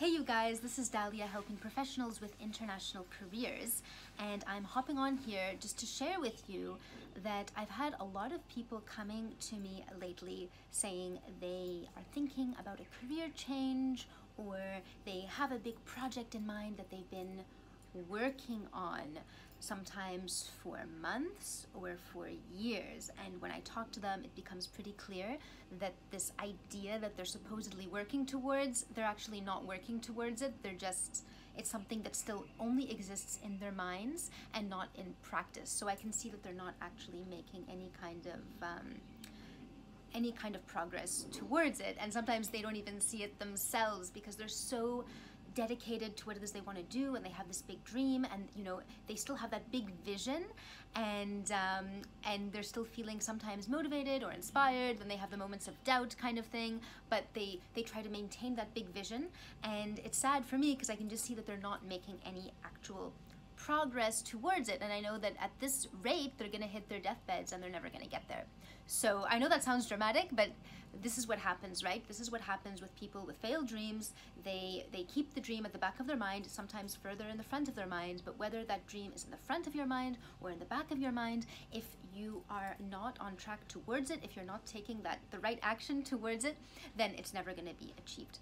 Hey you guys, this is Dahlia helping professionals with international careers, and I'm hopping on here just to share with you that I've had a lot of people coming to me lately saying they are thinking about a career change or they have a big project in mind that they've been working on, sometimes for months or for years. And when I talk to them, it becomes pretty clear that this idea that they're supposedly working towards, they're actually not working towards it. It's something that still only exists in their minds and not in practice. So I can see that they're not actually making any kind of progress towards it. And sometimes they don't even see it themselves because they're so dedicated to what it is they want to do, and they have this big dream, and they still have that big vision, and they're still feeling sometimes motivated or inspired when they have the moments of doubt kind of thing, but they try to maintain that big vision. And it's sad for me because I can just see that they're not making any actual progress towards it, and I know that at this rate they're gonna hit their deathbeds and they're never gonna get there. So I know that sounds dramatic, but this is what happens, right? This is what happens with people with failed dreams. They keep the dream at the back of their mind, sometimes further in the front of their mind, but whether that dream is in the front of your mind or in the back of your mind, if you are not on track towards it, if you're not taking the right action towards it, then it's never gonna be achieved.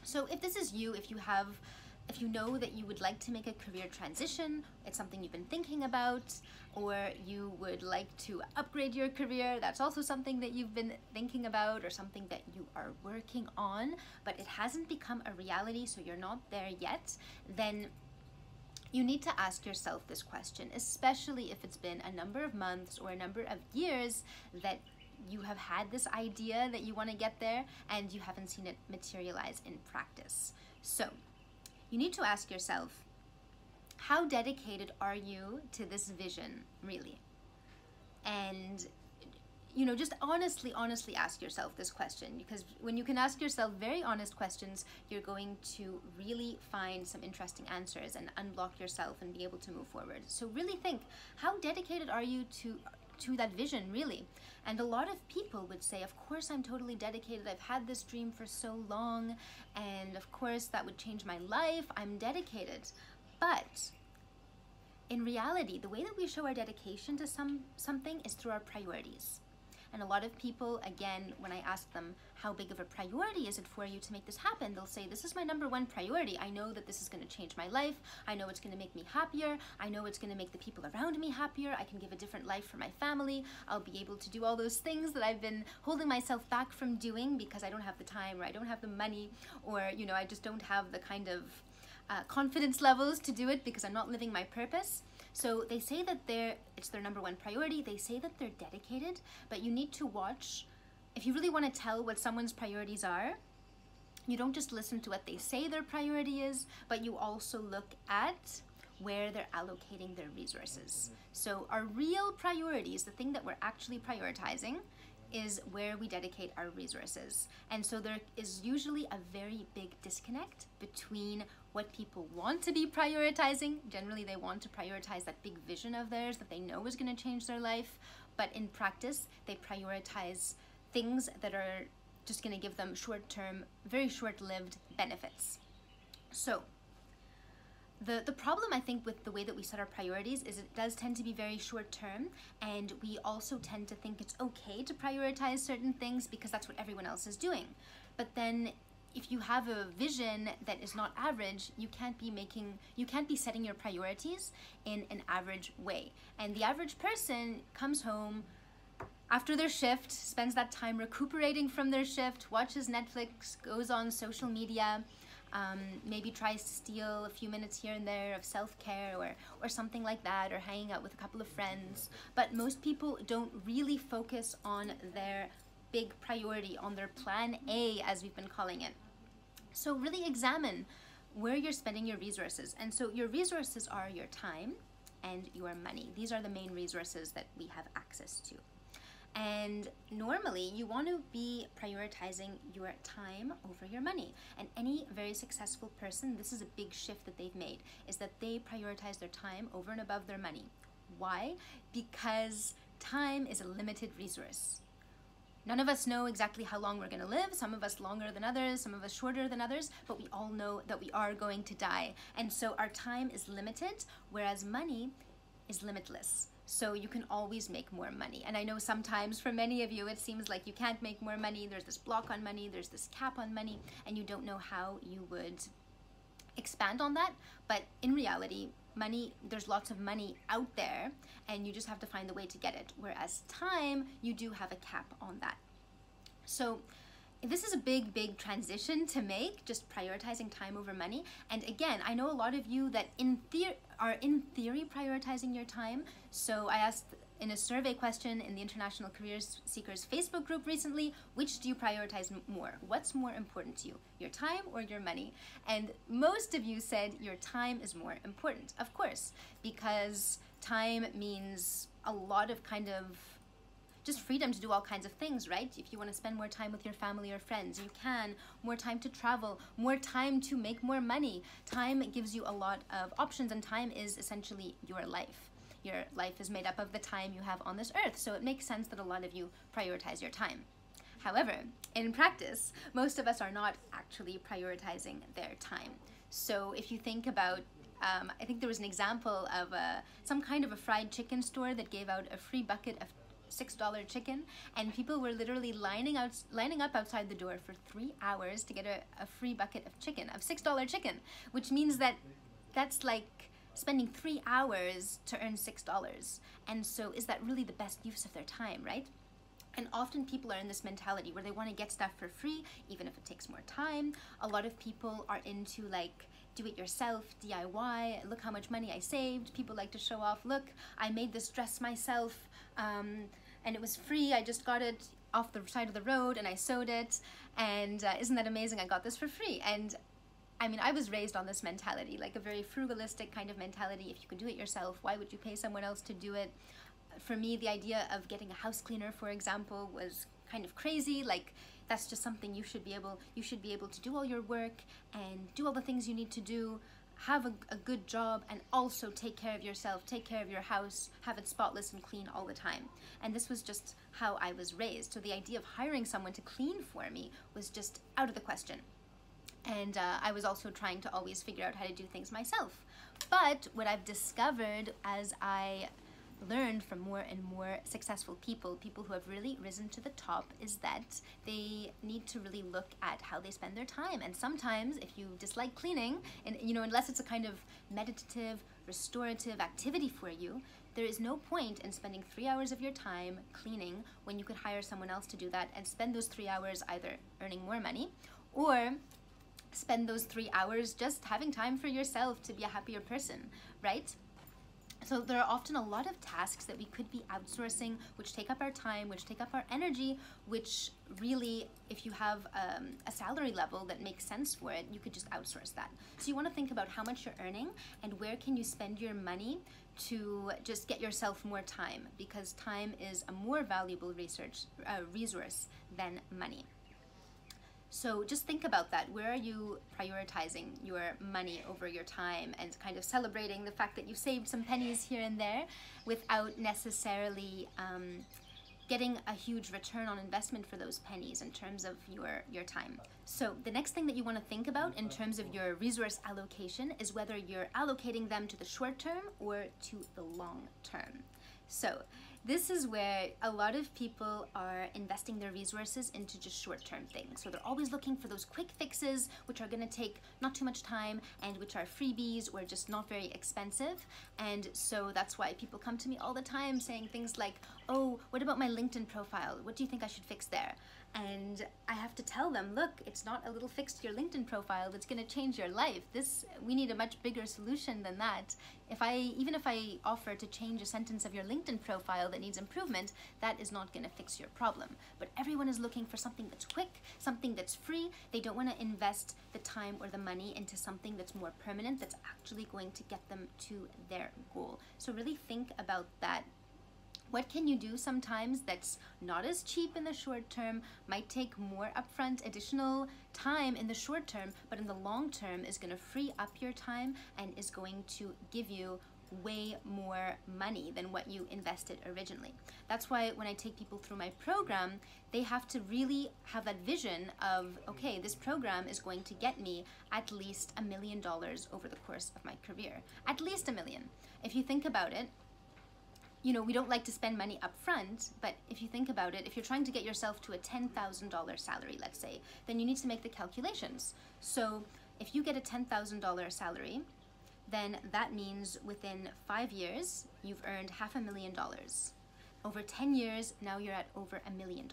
So if this is you, if you know that you would like to make a career transition, it's something you've been thinking about, or you would like to upgrade your career, that's also something that you've been thinking about, or something that you are working on, but it hasn't become a reality, so you're not there yet, then you need to ask yourself this question, especially if it's been a number of months or a number of years that you have had this idea that you want to get there and you haven't seen it materialize in practice. So you need to ask yourself, how dedicated are you to this vision, really? And, just honestly ask yourself this question, because when you can ask yourself very honest questions, you're going to really find some interesting answers and unblock yourself and be able to move forward. So really think, how dedicated are you to that vision, really? And a lot of people would say, of course I'm totally dedicated, I've had this dream for so long, and of course that would change my life, I'm dedicated. But in reality, the way that we show our dedication to something is through our priorities. And a lot of people, again, when I ask them, how big of a priority is it for you to make this happen? They'll say, this is my number one priority. I know that this is going to change my life. I know it's going to make me happier. I know it's going to make the people around me happier. I can give a different life for my family. I'll be able to do all those things that I've been holding myself back from doing because I don't have the time, or I don't have the money, or, I just don't have the kind of confidence levels to do it because I'm not living my purpose. So they say that it's their number one priority. They say that they're dedicated, but you need to watch. If you really want to tell what someone's priorities are, you don't just listen to what they say their priority is, but you also look at where they're allocating their resources. So our real priorities, the thing that we're actually prioritizing, is where we dedicate our resources. And so there is usually a very big disconnect between what people want to be prioritizing. Generally, they want to prioritize that big vision of theirs that they know is going to change their life. But in practice, they prioritize things that are just going to give them short-term, very short-lived benefits. So the problem, I think, with the way that we set our priorities is it does tend to be very short-term, and we also tend to think it's okay to prioritize certain things because that's what everyone else is doing. But then if you have a vision that is not average, you can't be setting your priorities in an average way. And the average person comes home after their shift, spends that time recuperating from their shift, watches Netflix, goes on social media, maybe tries to steal a few minutes here and there of self-care or something like that, or hanging out with a couple of friends. But most people don't really focus on their big priority, on their plan A, as we've been calling it. So really examine where you're spending your resources. And so your resources are your time and your money. These are the main resources that we have access to. And normally you want to be prioritizing your time over your money. And any very successful person, this is a big shift that they've made, is that they prioritize their time over and above their money. Why? Because time is a limited resource. None of us know exactly how long we're gonna live, some of us longer than others, some of us shorter than others, but we all know that we are going to die. And so our time is limited, whereas money is limitless. So you can always make more money. And I know sometimes for many of you, it seems like you can't make more money. There's this block on money, there's this cap on money, and you don't know how you would expand on that. But in reality, money, there's lots of money out there, and you just have to find the way to get it. Whereas time, you do have a cap on that. So this is a big transition to make, just prioritizing time over money. And again, I know a lot of you that are in theory prioritizing your time. So I asked in a survey question in the International Career Seekers Facebook group recently, which do you prioritize more? What's more important to you, your time or your money? And most of you said your time is more important, of course, because time means a lot of kind of just freedom to do all kinds of things, right? If you want to spend more time with your family or friends, you can. More time to travel, more time to make more money. Time gives you a lot of options, and time is essentially your life. Your life is made up of the time you have on this earth, so it makes sense that a lot of you prioritize your time. However, in practice, most of us are not actually prioritizing their time. So if you think about, I think there was an example of some kind of a fried chicken store that gave out a free bucket of $6 chicken, and people were literally lining up outside the door for 3 hours to get a free bucket of chicken, of $6 chicken, which means that that's like spending 3 hours to earn $6. And so is that really the best use of their time, right? And often people are in this mentality where they want to get stuff for free, even if it takes more time. A lot of people are into like do-it-yourself, DIY, look how much money I saved. People like to show off, look, I made this dress myself, and it was free. I just got it off the side of the road and I sewed it, and isn't that amazing? I got this for free. And I mean, I was raised on this mentality, like a very frugalistic kind of mentality. If you could do it yourself, why would you pay someone else to do it? For me, the idea of getting a house cleaner, for example, was kind of crazy. Like, that's just something you should be able to do all your work and do all the things you need to do, have a good job, and also take care of yourself, take care of your house, have it spotless and clean all the time. And this was just how I was raised. So the idea of hiring someone to clean for me was just out of the question. And I was also trying to always figure out how to do things myself. But what I've discovered as I learned from more and more successful people who have really risen to the top, is that they need to really look at how they spend their time. And sometimes if you dislike cleaning, and unless it's a kind of meditative, restorative activity for you, there is no point in spending 3 hours of your time cleaning when you could hire someone else to do that and spend those 3 hours either earning more money or spend those 3 hours just having time for yourself to be a happier person, right? So there are often a lot of tasks that we could be outsourcing, which take up our time, which take up our energy, which really, if you have a salary level that makes sense for it, you could just outsource that. So you want to think about how much you're earning and where can you spend your money to just get yourself more time, because time is a more valuable resource than money. So just think about that. Where are you prioritizing your money over your time, and kind of celebrating the fact that you saved some pennies here and there without necessarily getting a huge return on investment for those pennies in terms of your time. So the next thing that you want to think about in terms of your resource allocation is whether you're allocating them to the short term or to the long term. So this is where a lot of people are investing their resources into just short-term things. So they're always looking for those quick fixes, which are going to take not too much time and which are freebies or just not very expensive. And so that's why people come to me all the time saying things like, oh, what about my LinkedIn profile? What do you think I should fix there? And I have to tell them, look, it's not a little fix to your LinkedIn profile that's going to change your life. We need a much bigger solution than that. Even if I offer to change a sentence of your LinkedIn profile that needs improvement, that is not going to fix your problem. But everyone is looking for something that's quick, something that's free. They don't want to invest the time or the money into something that's more permanent, that's actually going to get them to their goal. So really think about that. What can you do sometimes that's not as cheap in the short term, might take more upfront additional time in the short term, but in the long term is going to free up your time and is going to give you way more money than what you invested originally. That's why when I take people through my program, they have to really have that vision of, okay, this program is going to get me at least $1 million over the course of my career. At least $1 million. If you think about it, you know, we don't like to spend money up front, but if you think about it, if you're trying to get yourself to a $10,000 salary, let's say, then you need to make the calculations. So if you get a $10,000 salary, then that means within 5 years, you've earned $500,000. Over 10 years, now you're at over $1 million.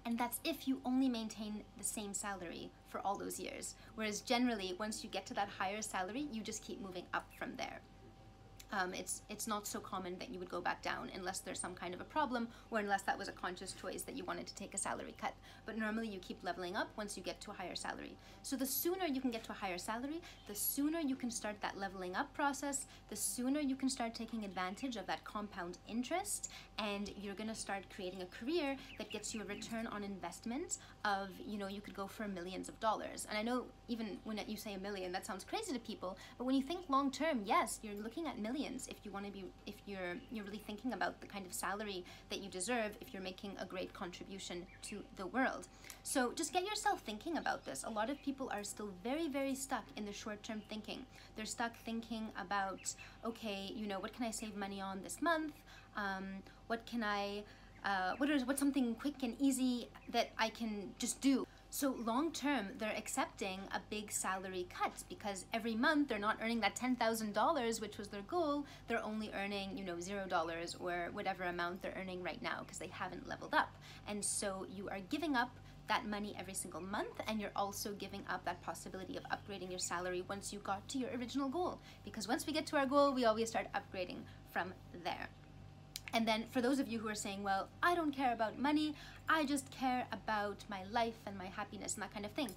And that's if you only maintain the same salary for all those years. Whereas generally, once you get to that higher salary, you just keep moving up from there. It's not so common that you would go back down unless there's some kind of a problem, or unless that was a conscious choice that you wanted to take a salary cut. But normally you keep leveling up once you get to a higher salary. So the sooner you can get to a higher salary, the sooner you can start that leveling up process, the sooner you can start taking advantage of that compound interest, and you're gonna start creating a career that gets you a return on investment of, you know, you could go for millions of dollars. And I know even when you say $1 million, that sounds crazy to people, but when you think long term, yes, you're looking at millions if you want to be, if you're really thinking about the kind of salary that you deserve, if you're making a great contribution to the world. So just get yourself thinking about this. A lot of people are still very, very stuck in the short-term thinking. They're stuck thinking about, okay, you know, what can I save money on this month? What can I, what's something quick and easy that I can just do? So long term, they're accepting a big salary cut because every month they're not earning that $10,000, which was their goal. They're only earning, you know, $0 or whatever amount they're earning right now because they haven't leveled up. And so you are giving up that money every single month, and you're also giving up that possibility of upgrading your salary once you got to your original goal. Because once we get to our goal, we always start upgrading from there. And then for those of you who are saying, well, I don't care about money, I just care about my life and my happiness and that kind of thing.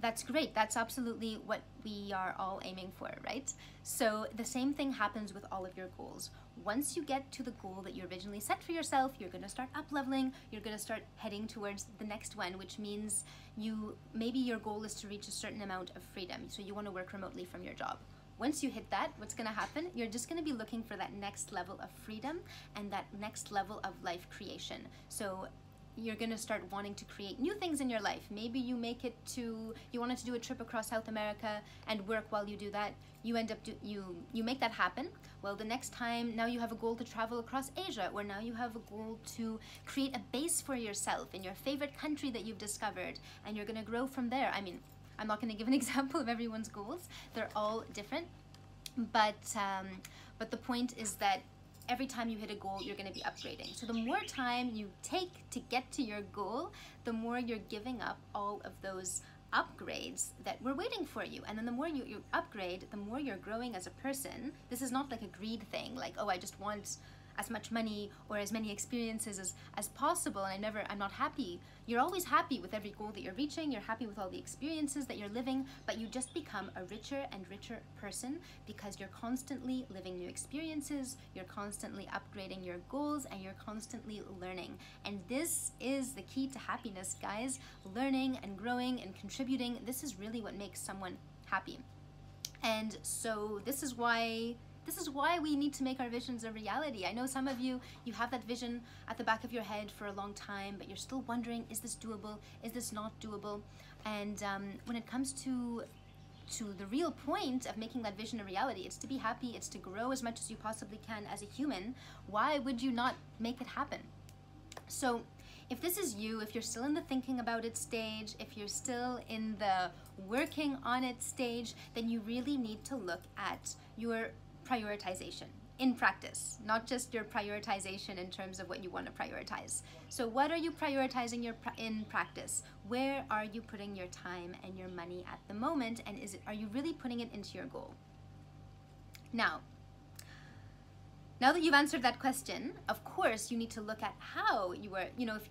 That's great. That's absolutely what we are all aiming for, right? So the same thing happens with all of your goals. Once you get to the goal that you originally set for yourself, you're going to start up leveling, you're going to start heading towards the next one, which means maybe your goal is to reach a certain amount of freedom. So you want to work remotely from your job. Once you hit that, what's going to happen? You're just going to be looking for that next level of freedom and that next level of life creation. So you're going to start wanting to create new things in your life. Maybe you wanted to do a trip across South America and work while you do that. You end up, you make that happen. Well, the next time, now you have a goal to travel across Asia, or now you have a goal to create a base for yourself in your favorite country that you've discovered, and you're going to grow from there. I mean, I'm not going to give an example of everyone's goals. They're all different. But the point is that every time you hit a goal, you're going to be upgrading. So the more time you take to get to your goal, the more you're giving up all of those upgrades that were waiting for you. And then the more you upgrade, the more you're growing as a person. This is not like a greed thing, like, oh, I just want as much money or as many experiences as possible, and I'm not happy. You're always happy with every goal that you're reaching, you're happy with all the experiences that you're living, but you just become a richer and richer person because you're constantly living new experiences, you're constantly upgrading your goals, and you're constantly learning. And this is the key to happiness, guys. Learning and growing and contributing, this is really what makes someone happy. And so this is why we need to make our visions a reality. I know some of you have that vision at the back of your head for a long time, but you're still wondering, is this doable? Is this not doable? And when it comes to the real point of making that vision a reality, it's to be happy, it's to grow as much as you possibly can as a human. Why would you not make it happen? So if this is you, if you're still in the thinking about it stage, if you're still in the working on it stage, then you really need to look at your prioritization in practice, not just your prioritization in terms of what you want to prioritize. So what are you prioritizing in practice? Where are you putting your time and your money at the moment? And are you really putting it into your goal? Now that you've answered that question, of course, you need to look at how you are,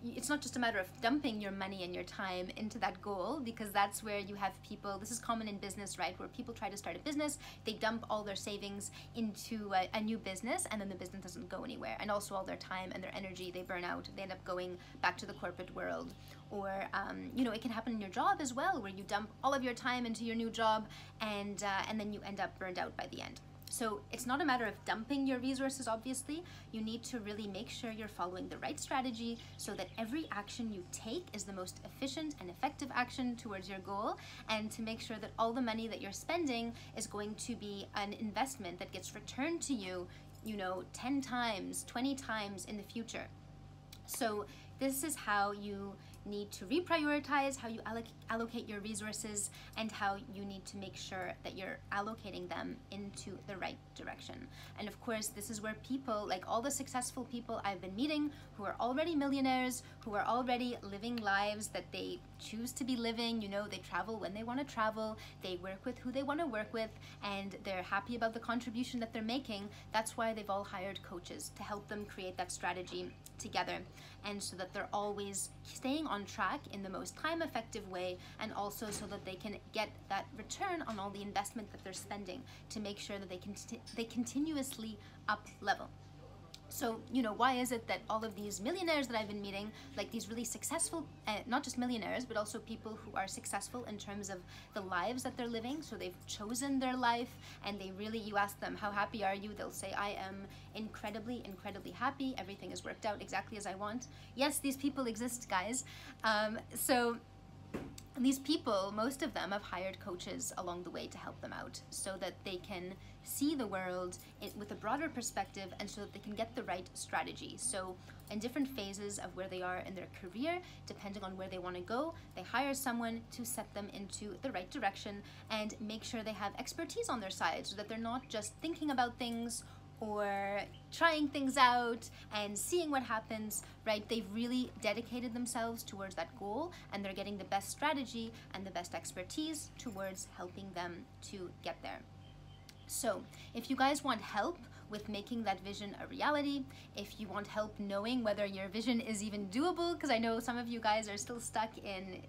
it's not just a matter of dumping your money and your time into that goal, because that's where you have people, this is common in business, right? Where people try to start a business, they dump all their savings into a new business, and then the business doesn't go anywhere. And also all their time and their energy, they burn out, they end up going back to the corporate world. Or, it can happen in your job as well, where you dump all of your time into your new job, and then you end up burned out by the end. So it's not a matter of dumping your resources, obviously. You need to really make sure you're following the right strategy so that every action you take is the most efficient and effective action towards your goal, and to make sure that all the money that you're spending is going to be an investment that gets returned to you, 10 times, 20 times in the future. So this is how you need to reprioritize, how you allocate your resources, and how you need to make sure that you're allocating them into the right direction. And of course, this is where people, like all the successful people I've been meeting who are already millionaires, who are already living lives that they choose to be living, they travel when they want to travel, they work with who they want to work with, and they're happy about the contribution that they're making. That's why they've all hired coaches to help them create that strategy together, and so that they're always staying on track in the most time-effective way, and also so that they can get that return on all the investment that they're spending to make sure that they continuously up level. So, why is it that all of these millionaires that I've been meeting, like these really successful, not just millionaires, but also people who are successful in terms of the lives that they're living, so they've chosen their life, and they really, you ask them, how happy are you? They'll say, I am incredibly, incredibly happy. Everything has worked out exactly as I want. Yes, these people exist, guys. So these people, most of them have hired coaches along the way to help them out so that they can see the world with a broader perspective, and so that they can get the right strategy. So in different phases of where they are in their career, depending on where they want to go, they hire someone to set them into the right direction and make sure they have expertise on their side, so that they're not just thinking about things or trying things out and seeing what happens, right? They've really dedicated themselves towards that goal, and they're getting the best strategy and the best expertise towards helping them to get there. So if you guys want help with making that vision a reality, if you want help knowing whether your vision is even doable, because I know some of you guys are still stuck in,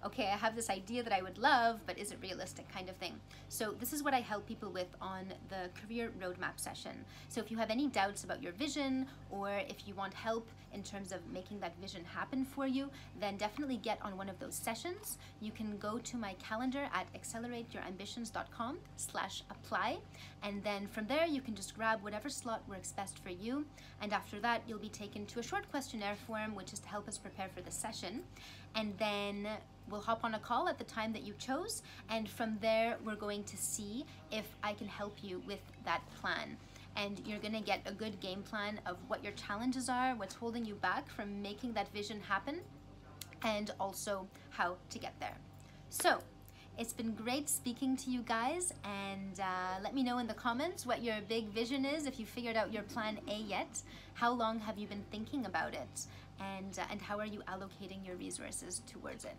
okay, I have this idea that I would love, but is it realistic, kind of thing. So this is what I help people with on the career roadmap session. So if you have any doubts about your vision, or if you want help in terms of making that vision happen for you, then definitely get on one of those sessions. You can go to my calendar at accelerateYourAmbitions.com/apply, and then from there you can just grab whatever slot works best for you. And after that, you'll be taken to a short questionnaire form, which is to help us prepare for the session. And then we'll hop on a call at the time that you chose, and from there we're going to see if I can help you with that plan. And you're gonna get a good game plan of what your challenges are, what's holding you back from making that vision happen, and also how to get there. So it's been great speaking to you guys, and let me know in the comments what your big vision is, if you figured out your plan A yet. How long have you been thinking about it? And how are you allocating your resources towards it?